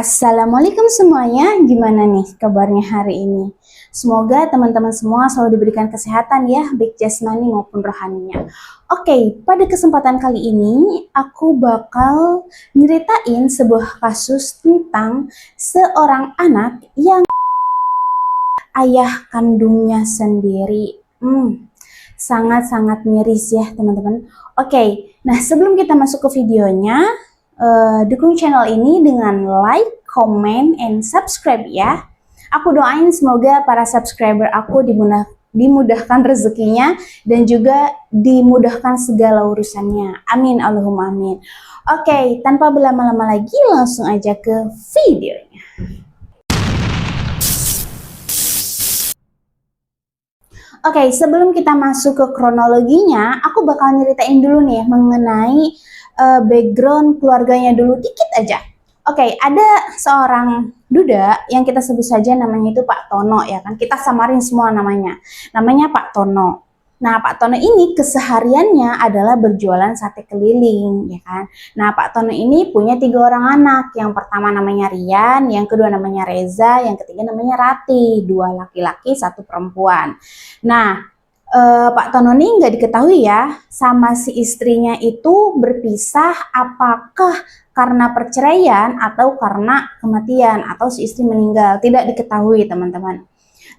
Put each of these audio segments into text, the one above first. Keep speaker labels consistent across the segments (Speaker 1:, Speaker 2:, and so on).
Speaker 1: Assalamualaikum semuanya, gimana nih kabarnya hari ini? Semoga teman-teman semua selalu diberikan kesehatan ya, baik jasmani maupun rohaninya. Oke, pada kesempatan kali ini aku bakal nyeritain sebuah kasus tentang seorang anak yang ayah kandungnya sendiri. Sangat-sangat miris ya teman-teman. Oke, nah sebelum kita masuk ke videonya, dukung channel ini dengan like, comment, and subscribe ya. Aku doain semoga para subscriber aku dimudahkan rezekinya dan juga dimudahkan segala urusannya. Amin Allahumma amin. Oke, tanpa berlama-lama lagi langsung aja ke videonya. Oke, sebelum kita masuk ke kronologinya, aku bakal nyeritain dulu nih mengenai background keluarganya dulu dikit aja. Oke, ada seorang duda yang kita sebut saja namanya itu Pak Tono ya kan. Kita samarin semua namanya. Namanya Pak Tono. Nah, Pak Tono ini kesehariannya adalah berjualan sate keliling ya kan. Nah, Pak Tono ini punya 3 orang anak. Yang pertama namanya Rian, yang kedua namanya Reza, yang ketiga namanya Rati. 2 laki-laki, 1 perempuan. Nah, Pak Tono ini nggak diketahui ya sama si istrinya itu berpisah apakah karena perceraian atau karena kematian atau si istri meninggal, tidak diketahui teman-teman.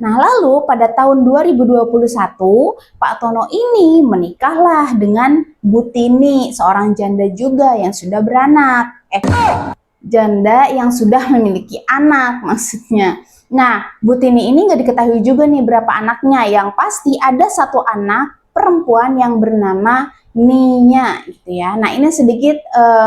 Speaker 1: Nah lalu pada tahun 2021 Pak Tono ini menikahlah dengan Bu Tini, seorang janda juga yang sudah beranak, janda yang sudah memiliki anak maksudnya. Nah, Bu Tini ini nggak diketahui juga nih berapa anaknya. Yang pasti ada 1 anak perempuan yang bernama Nia gitu ya. Nah, ini sedikit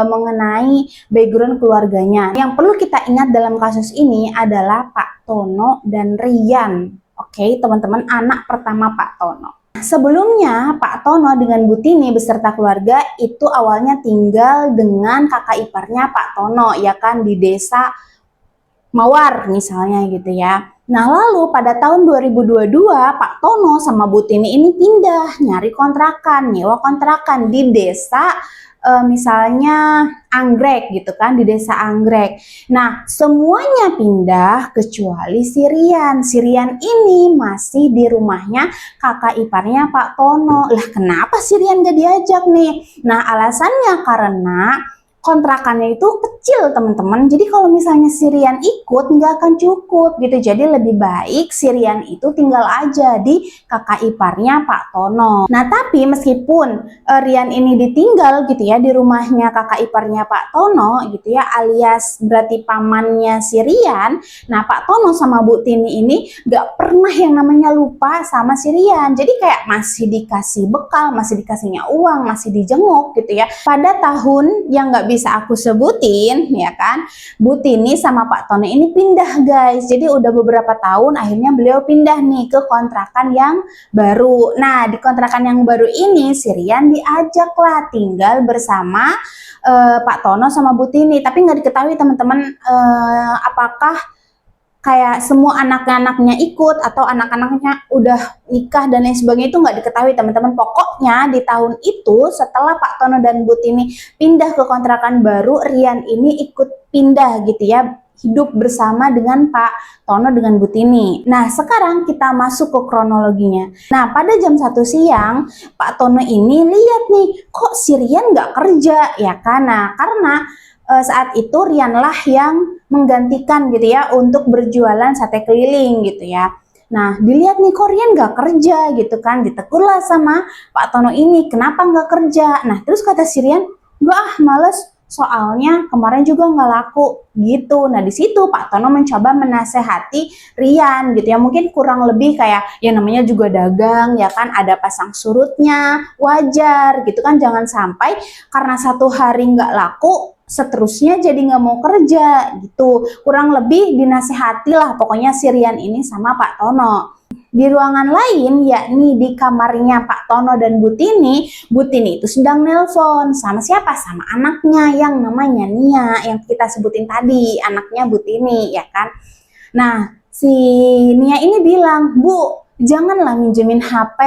Speaker 1: mengenai background keluarganya. Yang perlu kita ingat dalam kasus ini adalah Pak Tono dan Rian. Oke, teman-teman, anak pertama Pak Tono. Sebelumnya, Pak Tono dengan Bu Tini beserta keluarga itu awalnya tinggal dengan kakak iparnya Pak Tono, ya kan, di desa Mawar misalnya gitu ya. Nah lalu pada tahun 2022 Pak Tono sama Bu Tini ini pindah nyari kontrakan, nyewa kontrakan di desa misalnya Anggrek gitu kan, di desa Anggrek. Nah semuanya pindah kecuali Sirian. Sirian ini masih di rumahnya kakak iparnya Pak Tono. Lah kenapa Sirian gak diajak nih? Nah alasannya karena kontrakannya itu kecil teman-teman, jadi kalau misalnya Sirian ikut nggak akan cukup gitu, jadi lebih baik Sirian itu tinggal aja di kakak iparnya Pak Tono. Nah tapi meskipun Rian ini ditinggal gitu ya di rumahnya kakak iparnya Pak Tono gitu ya, alias berarti pamannya Sirian, nah Pak Tono sama Bu Tini ini nggak pernah yang namanya lupa sama Sirian, jadi kayak masih dikasih bekal, masih dikasihnya uang, masih dijenguk gitu ya. Pada tahun yang nggak bisa aku sebutin ya kan, Bu Tini sama Pak Tono ini pindah guys. Jadi udah beberapa tahun akhirnya beliau pindah nih ke kontrakan yang baru. Nah di kontrakan yang baru ini Sirian diajak lah tinggal bersama Pak Tono sama Bu Tini. Tapi nggak diketahui teman-teman apakah kayak semua anak-anaknya ikut atau anak-anaknya udah nikah dan lain sebagainya, itu nggak diketahui teman-teman. Pokoknya di tahun itu setelah Pak Tono dan Bu Tini pindah ke kontrakan baru, Rian ini ikut pindah gitu ya, hidup bersama dengan Pak Tono dengan Bu Tini. Nah sekarang kita masuk ke kronologinya. Nah pada jam 1 siang Pak Tono ini lihat nih kok si Rian nggak kerja ya kan. Nah karena saat itu Rianlah yang menggantikan gitu ya untuk berjualan sate keliling gitu ya. Nah dilihat nih kok Rian nggak kerja gitu kan, ditegurlah sama Pak Tono ini, kenapa nggak kerja? Nah terus kata si Rian, nggak males, soalnya kemarin juga nggak laku gitu. Nah di situ Pak Tono mencoba menasehati Rian gitu ya, mungkin kurang lebih kayak ya namanya juga dagang ya kan, ada pasang surutnya, wajar gitu kan, jangan sampai karena 1 hari nggak laku seterusnya jadi nggak mau kerja gitu. Kurang lebih dinasehati lah pokoknya si Rian ini sama Pak Tono. Di ruangan lain, yakni di kamarnya Pak Tono dan Bu Tini itu sedang nelpon sama siapa? Sama anaknya yang namanya Nia, yang kita sebutin tadi, anaknya Bu Tini ya kan. Nah si Nia ini bilang, Bu janganlah minjemin HP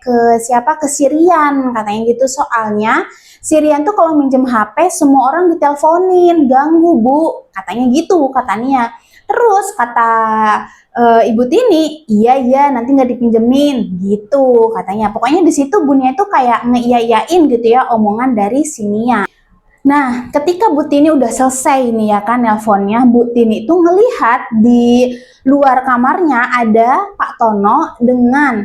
Speaker 1: ke siapa, ke Sirian, katanya gitu. Soalnya Sirian tuh kalau minjem HP semua orang diteleponin, ganggu Bu, katanya gitu katanya. Terus kata Ibu Tini, iya nanti nggak dipinjemin gitu katanya. Pokoknya di situ Bunia itu kayak ngeiyain gitu ya omongan dari Sinia. Nah, ketika Bu Tini udah selesai nih ya kan nelponnya, Bu Tini itu ngelihat di luar kamarnya ada Pak Tono dengan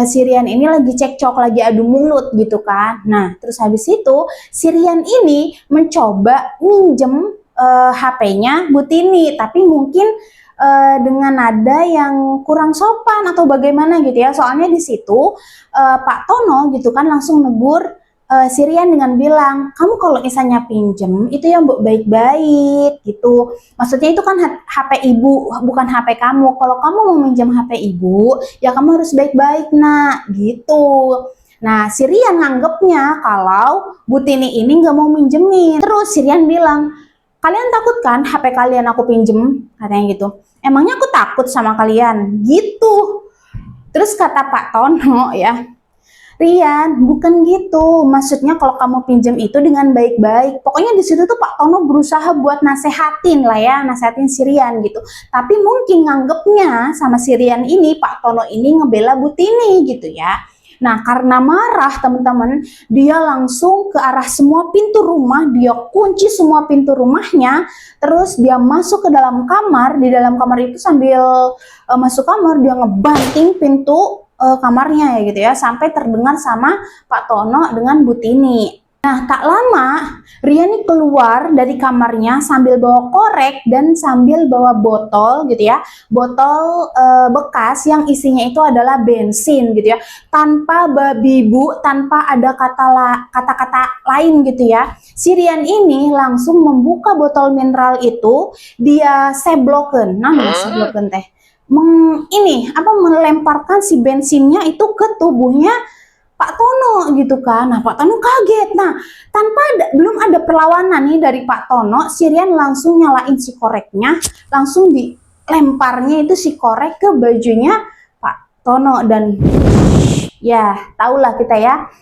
Speaker 1: Sirian ini lagi cekcok, lagi adu mulut gitu kan. Nah, terus habis itu Sirian ini mencoba minjem HP-nya Bu Tini, tapi mungkin dengan nada yang kurang sopan atau bagaimana gitu ya. Soalnya di situ Pak Tono gitu kan langsung negur Sirian dengan bilang, kamu kalau misalnya pinjem itu yang baik-baik gitu. Maksudnya itu kan HP ibu, bukan HP kamu. Kalau kamu mau minjem HP ibu, ya kamu harus baik-baik nak gitu. Nah, Sirian nganggepnya kalau Bu Tini ini nggak mau minjemin. Terus Sirian bilang, kalian takut kan HP kalian aku pinjem? Katanya gitu. Emangnya aku takut sama kalian? Gitu. Terus kata Pak Tono ya, Rian, bukan gitu. Maksudnya kalau kamu pinjam itu dengan baik-baik. Pokoknya di situ tuh Pak Tono berusaha buat nasehatin lah ya, nasehatin si Rian gitu. Tapi mungkin nganggepnya sama si Rian ini, Pak Tono ini ngebela Bu Tini gitu ya. Nah, karena marah teman-teman, dia langsung ke arah semua pintu rumah, dia kunci semua pintu rumahnya, terus dia masuk ke dalam kamar. Di dalam kamar itu sambil masuk kamar, dia ngebanting pintu kamarnya ya gitu ya, sampai terdengar sama Pak Tono dengan Bu Tini. Nah, tak lama Riani keluar dari kamarnya sambil bawa korek dan sambil bawa botol gitu ya, botol bekas yang isinya itu adalah bensin gitu ya, tanpa babi bu, tanpa ada kata-kata lain gitu ya. Si Rian ini langsung membuka botol mineral itu, dia sebloken, nah sebloken teh, melemparkan si bensinnya itu ke tubuhnya Pak Tono gitu kan. Nah, Pak Tono kaget. Nah, belum ada perlawanan nih dari Pak Tono, Sirian langsung nyalain si koreknya, langsung dilemparnya itu si korek ke bajunya Pak Tono dan ya, tahulah kita ya.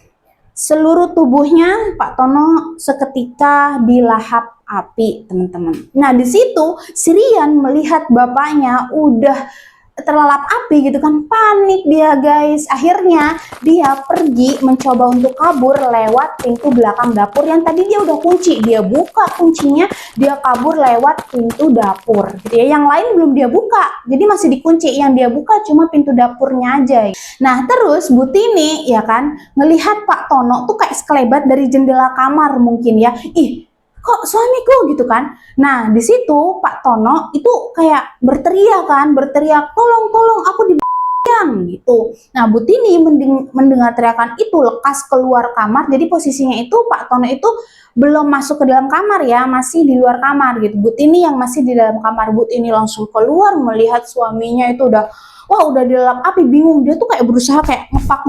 Speaker 1: Seluruh tubuhnya Pak Tono seketika dilahap api, teman-teman. Nah, di situ Sirian melihat bapaknya udah terlalap api gitu kan, panik dia guys. Akhirnya dia pergi mencoba untuk kabur lewat pintu belakang dapur yang tadi dia udah kunci. Dia buka kuncinya, dia kabur lewat pintu dapur gitu ya. Yang lain belum dia buka, jadi masih dikunci. Yang dia buka cuma pintu dapurnya aja. Nah, terus Bu Tini ya kan ngelihat Pak Tono tuh kayak sekelebat dari jendela kamar mungkin ya. Ih, kok suamiku gitu kan. Nah, di situ Pak Tono itu kayak berteriak, tolong aku dibayang gitu. Nah, Bu Tini mendengar teriakan itu lekas keluar kamar. Jadi posisinya itu Pak Tono itu belum masuk ke dalam kamar ya, masih di luar kamar gitu. Bu Tini yang masih di dalam kamar. Bu Tini langsung keluar melihat suaminya itu udah dilalap api, bingung. Dia tuh kayak berusaha kayak ngepak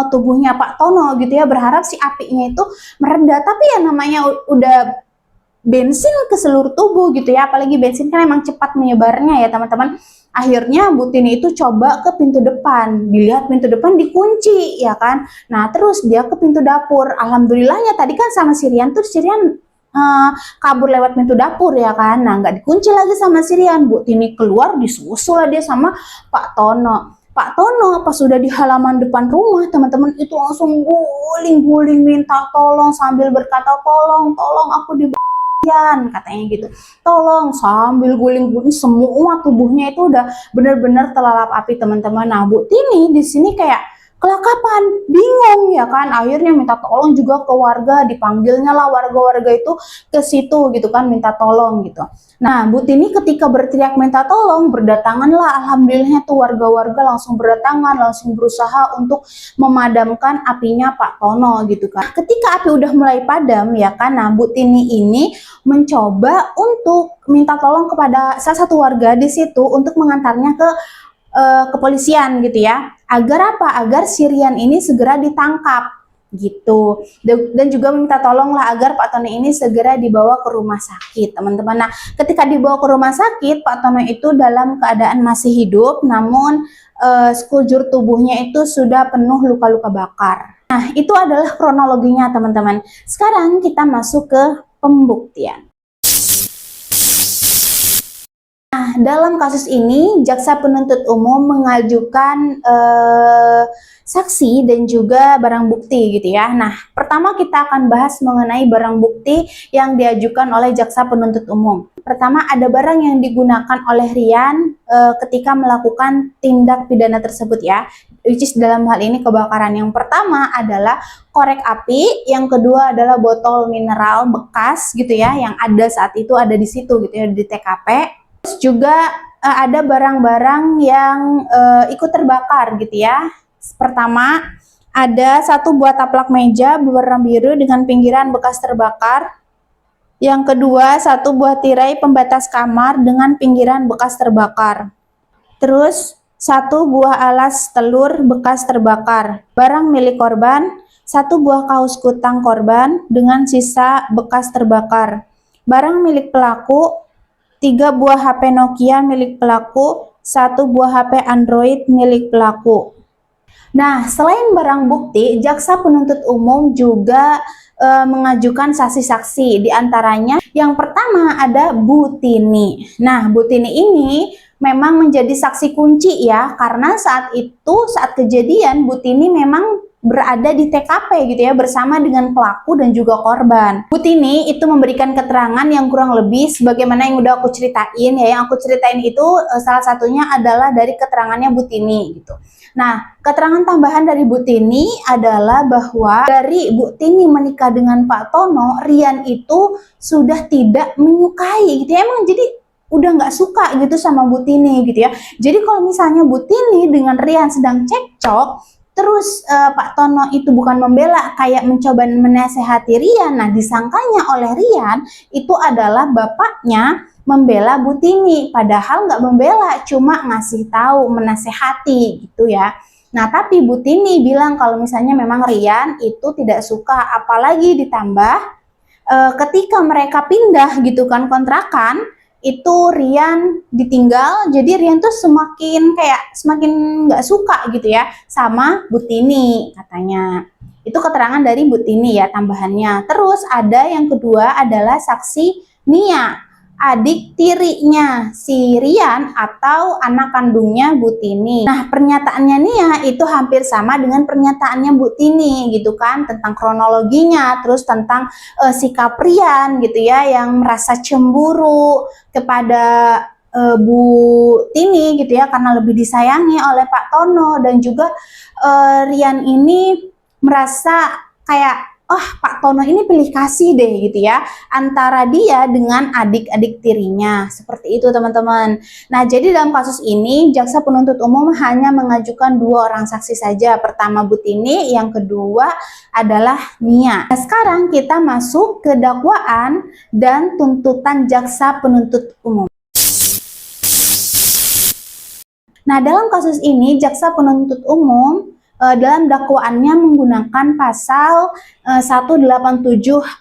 Speaker 1: tubuhnya Pak Tono gitu ya, berharap si apinya itu mereda. Tapi ya namanya udah bensin ke seluruh tubuh gitu ya, apalagi bensin kan emang cepat menyebarnya ya teman-teman. Akhirnya Bu Tini itu coba ke pintu depan, dilihat pintu depan dikunci ya kan. Nah, terus dia ke pintu dapur. Alhamdulillahnya tadi kan sama Sirian tuh, Sirian kabur lewat pintu dapur ya kan. Nah, nggak dikunci lagi sama Sirian. Bu Tini keluar, disusul lah dia sama Pak Tono. Pak Tono pas sudah di halaman depan rumah, teman-teman itu langsung guling-guling minta tolong sambil berkata, tolong aku dibayang, katanya gitu. Tolong, sambil guling-guling, semua tubuhnya itu udah benar-benar terlalap api, teman-teman. Nah, Bu Tini di sini kayak kelakapan, bingung ya kan. Akhirnya minta tolong juga ke warga, dipanggilnya lah warga-warga itu ke situ gitu kan, minta tolong gitu. Nah, Bu Tini ketika berteriak minta tolong, berdatangan lah, alhamdulillahnya tuh warga-warga langsung berdatangan, langsung berusaha untuk memadamkan apinya Pak Tono gitu kan. Ketika api udah mulai padam ya kan, nah Bu Tini ini mencoba untuk minta tolong kepada salah satu warga di situ untuk mengantarnya ke kepolisian gitu ya. Agar apa? Agar Sirian ini segera ditangkap. gitu. Dan juga meminta tolonglah agar Pak Tono ini segera dibawa ke rumah sakit, teman-teman. Nah, ketika dibawa ke rumah sakit, Pak Tono itu dalam keadaan masih hidup, namun sekujur tubuhnya itu sudah penuh luka-luka bakar. Nah, itu adalah kronologinya, teman-teman. Sekarang kita masuk ke pembuktian. Nah, dalam kasus ini, jaksa penuntut umum mengajukan saksi dan juga barang bukti gitu ya. Nah, pertama kita akan bahas mengenai barang bukti yang diajukan oleh jaksa penuntut umum. Pertama, ada barang yang digunakan oleh Rian ketika melakukan tindak pidana tersebut ya, which is dalam hal ini kebakaran. Yang pertama adalah korek api, yang kedua adalah botol mineral bekas gitu ya, yang ada saat itu ada di situ gitu ya, di TKP. Terus juga ada barang-barang yang ikut terbakar gitu ya. Pertama, ada satu buah taplak meja berwarna biru dengan pinggiran bekas terbakar. Yang kedua, satu buah tirai pembatas kamar dengan pinggiran bekas terbakar. Terus, satu buah alas telur bekas terbakar. Barang milik korban, satu buah kaos kutang korban dengan sisa bekas terbakar. Barang milik pelaku, 3 buah HP Nokia milik pelaku, 1 buah HP Android milik pelaku. Nah, selain barang bukti, jaksa penuntut umum juga mengajukan saksi-saksi. Di antaranya, yang pertama ada Bu Tini. Nah, Bu Tini ini memang menjadi saksi kunci ya, karena saat kejadian, Bu Tini memang berada di TKP gitu ya, bersama dengan pelaku dan juga korban. Bu Tini itu memberikan keterangan yang kurang lebih sebagaimana yang udah aku ceritain ya. Yang aku ceritain itu salah satunya adalah dari keterangannya Bu Tini gitu. Nah, keterangan tambahan dari Bu Tini adalah bahwa dari Bu Tini menikah dengan Pak Tono, Rian itu sudah tidak menyukai gitu ya. Emang jadi udah nggak suka gitu sama Bu Tini gitu ya. Jadi kalau misalnya Bu Tini dengan Rian sedang cekcok, terus Pak Tono itu bukan membela, kayak mencoba menasehati Rian. Nah, disangkanya oleh Rian itu adalah bapaknya membela Bu Tini, padahal nggak membela, cuma ngasih tahu, menasehati gitu ya. Nah, tapi Bu Tini bilang kalau misalnya memang Rian itu tidak suka, apalagi ditambah ketika mereka pindah gitu kan kontrakan, itu Rian ditinggal, jadi Rian tuh semakin nggak suka gitu ya sama Bu Tini katanya. Itu keterangan dari Bu Tini ya tambahannya. Terus ada yang kedua adalah saksi Nia, adik tirinya si Rian atau anak kandungnya Bu Tini. Nah, pernyataannya Nia itu hampir sama dengan pernyataannya Bu Tini gitu kan, tentang kronologinya, terus tentang sikap Rian gitu ya, yang merasa cemburu kepada Bu Tini gitu ya, karena lebih disayangi oleh Pak Tono. Dan juga Rian ini merasa kayak, oh Pak Tono ini pilih kasih deh gitu ya, antara dia dengan adik-adik tirinya. Seperti itu teman-teman. Nah, jadi dalam kasus ini jaksa penuntut umum hanya mengajukan 2 orang saksi saja. Pertama Bu Tini, yang kedua adalah Nia. Nah, sekarang kita masuk ke dakwaan dan tuntutan jaksa penuntut umum. Nah, dalam kasus ini jaksa penuntut umum dalam dakwaannya menggunakan pasal 187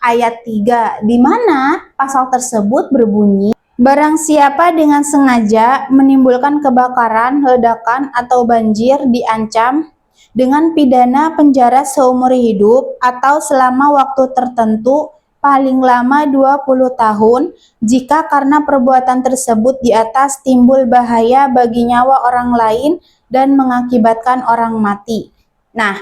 Speaker 1: ayat 3, di mana pasal tersebut berbunyi, barang siapa dengan sengaja menimbulkan kebakaran, ledakan, atau banjir diancam dengan pidana penjara seumur hidup atau selama waktu tertentu paling lama 20 tahun jika karena perbuatan tersebut di atas timbul bahaya bagi nyawa orang lain dan mengakibatkan orang mati. Nah,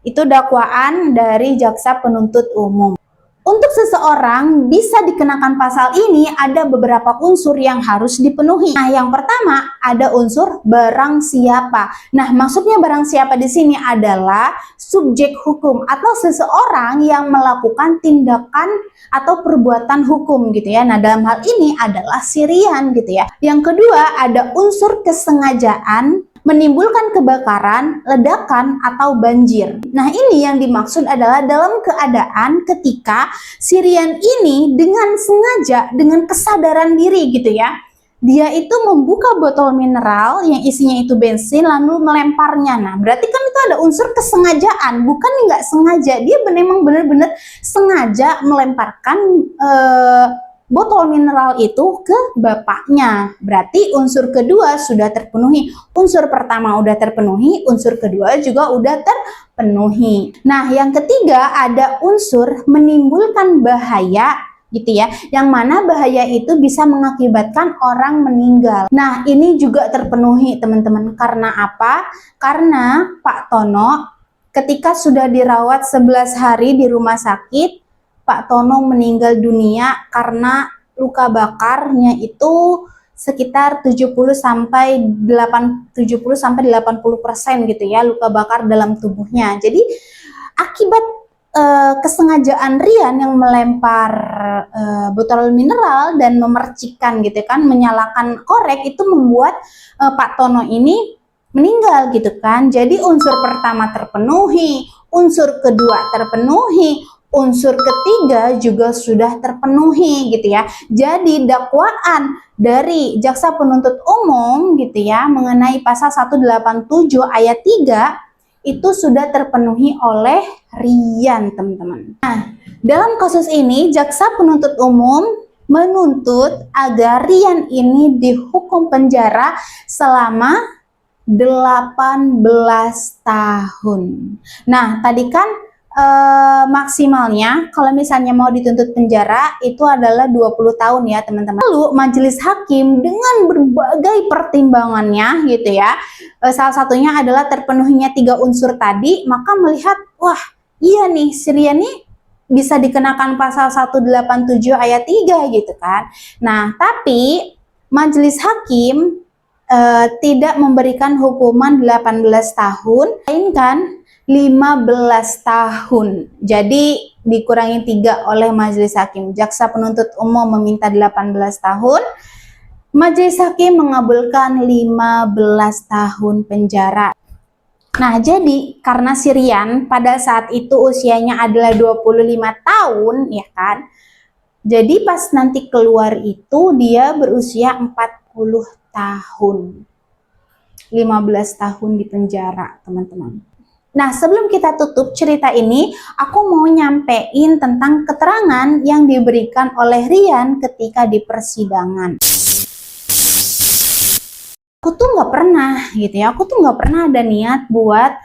Speaker 1: itu dakwaan dari jaksa penuntut umum. Untuk seseorang bisa dikenakan pasal ini ada beberapa unsur yang harus dipenuhi. Nah, yang pertama ada unsur barang siapa. Nah, maksudnya barang siapa di sini adalah subjek hukum atau seseorang yang melakukan tindakan atau perbuatan hukum gitu ya. Nah, dalam hal ini adalah si Rian gitu ya. Yang kedua ada unsur kesengajaan menimbulkan kebakaran, ledakan, atau banjir. Nah, ini yang dimaksud adalah dalam keadaan ketika si Rian ini dengan sengaja, dengan kesadaran diri gitu ya, dia itu membuka botol mineral yang isinya itu bensin lalu melemparnya. Nah, berarti kan itu ada unsur kesengajaan, bukan nggak sengaja. Dia memang benar-benar sengaja melemparkan botol mineral itu ke bapaknya. Berarti unsur kedua sudah terpenuhi. Unsur pertama udah terpenuhi, unsur kedua juga udah terpenuhi. Nah, yang ketiga ada unsur menimbulkan bahaya gitu ya, yang mana bahaya itu bisa mengakibatkan orang meninggal. Nah, ini juga terpenuhi teman-teman. Karena apa? Karena Pak Tono ketika sudah dirawat 11 hari di rumah sakit, Pak Tono meninggal dunia karena luka bakarnya itu sekitar 70 sampai 80% gitu ya, luka bakar dalam tubuhnya. Jadi akibat kesengajaan Rian yang melempar botol mineral dan memercikan gitu kan, menyalakan korek, itu membuat Pak Tono ini meninggal gitu kan. Jadi unsur pertama terpenuhi, unsur kedua terpenuhi, unsur ketiga juga sudah terpenuhi gitu ya. Jadi dakwaan dari jaksa penuntut umum gitu ya mengenai pasal 187 ayat 3 itu sudah terpenuhi oleh Rian, teman-teman. Nah, dalam kasus ini jaksa penuntut umum menuntut agar Rian ini dihukum penjara selama 18 tahun. Nah, tadi kan maksimalnya kalau misalnya mau dituntut penjara itu adalah 20 tahun ya teman-teman. Lalu majelis hakim dengan berbagai pertimbangannya gitu ya, salah satunya adalah terpenuhinya 3 unsur tadi, maka melihat wah iya nih si Rian nih bisa dikenakan pasal 187 ayat 3 gitu kan. Nah, tapi majelis hakim tidak memberikan hukuman 18 tahun, melainkan 15 tahun. Jadi dikurangi 3 oleh majelis hakim. Jaksa penuntut umum meminta 18 tahun. Majelis hakim mengabulkan 15 tahun penjara. Nah, jadi karena si Rian pada saat itu usianya adalah 25 tahun, ya kan? Jadi pas nanti keluar itu dia berusia 40 tahun. 15 tahun di penjara, teman-teman. Nah, sebelum kita tutup cerita ini, aku mau nyampein tentang keterangan yang diberikan oleh Rian ketika di persidangan. Aku tuh nggak pernah gitu ya, aku tuh nggak pernah ada niat buat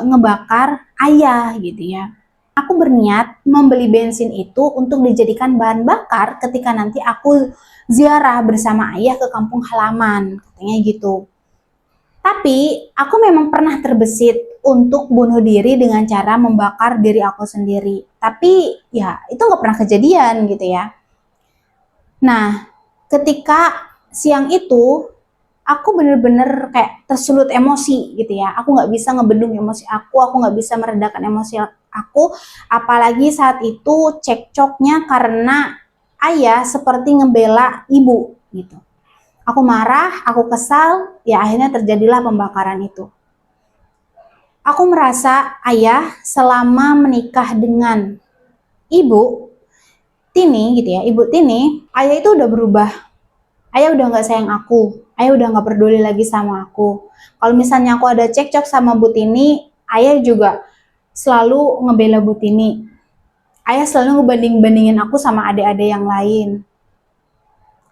Speaker 1: ngebakar ayah gitu ya. Aku berniat membeli bensin itu untuk dijadikan bahan bakar ketika nanti aku ziarah bersama ayah ke kampung halaman, katanya gitu. Tapi aku memang pernah terbesit untuk bunuh diri dengan cara membakar diri aku sendiri. Tapi ya itu nggak pernah kejadian gitu ya. Nah, ketika siang itu aku bener-bener kayak tersulut emosi gitu ya. Aku nggak bisa ngebendung emosi aku nggak bisa meredakan emosi aku. Apalagi saat itu cekcoknya karena ayah seperti ngebela ibu gitu. Aku marah, aku kesal, ya akhirnya terjadilah pembakaran itu. Aku merasa ayah selama menikah dengan ibu Tini gitu ya, ibu Tini, ayah itu udah berubah. Ayah udah nggak sayang aku, ayah udah nggak peduli lagi sama aku. Kalau misalnya aku ada cekcok sama Bu Tini, ayah juga selalu ngebela Bu Tini. Ayah selalu ngebanding-bandingin aku sama adik-adik yang lain.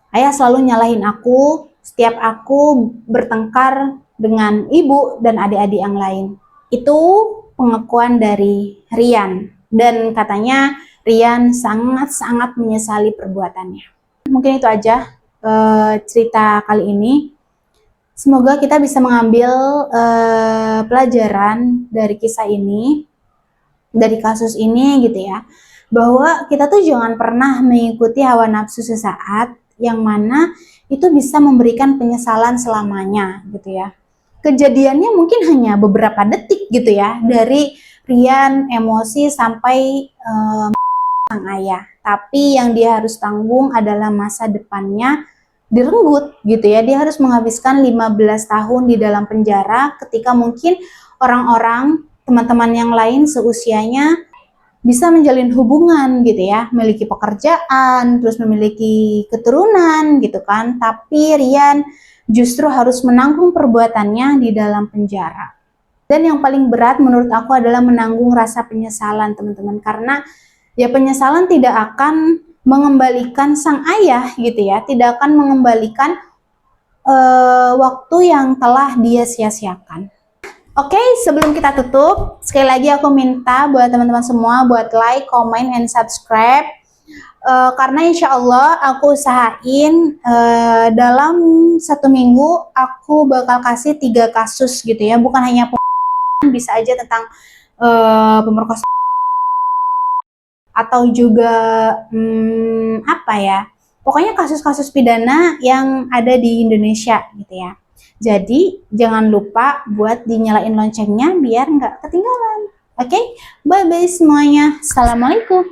Speaker 1: Ayah selalu nyalahin aku setiap aku bertengkar dengan ibu dan adik-adik yang lain. Itu pengakuan dari Rian. Dan katanya Rian sangat-sangat menyesali perbuatannya. Mungkin itu aja cerita kali ini. Semoga kita bisa mengambil pelajaran dari kisah ini, dari kasus ini gitu ya. Bahwa kita tuh jangan pernah mengikuti hawa nafsu sesaat, yang mana itu bisa memberikan penyesalan selamanya gitu ya. Kejadiannya mungkin hanya beberapa detik gitu ya, dari Rian emosi sampai sang ayah, tapi yang dia harus tanggung adalah masa depannya direnggut gitu ya. Dia harus menghabiskan 15 tahun di dalam penjara ketika mungkin orang-orang teman-teman yang lain seusianya bisa menjalin hubungan gitu ya, memiliki pekerjaan, terus memiliki keturunan gitu kan, tapi Rian justru harus menanggung perbuatannya di dalam penjara. Dan yang paling berat menurut aku adalah menanggung rasa penyesalan teman-teman, karena ya penyesalan tidak akan mengembalikan sang ayah gitu ya, tidak akan mengembalikan waktu yang telah dia sia-siakan. Oke, sebelum kita tutup, sekali lagi aku minta buat teman-teman semua buat like, comment, and subscribe. Karena insya Allah aku usahain dalam 1 minggu aku bakal kasih 3 kasus gitu ya, bukan hanya bisa aja tentang pemerkosaan atau juga apa ya, pokoknya kasus-kasus pidana yang ada di Indonesia gitu ya. Jadi jangan lupa buat dinyalain loncengnya biar nggak ketinggalan. Oke, bye bye semuanya. Assalamualaikum.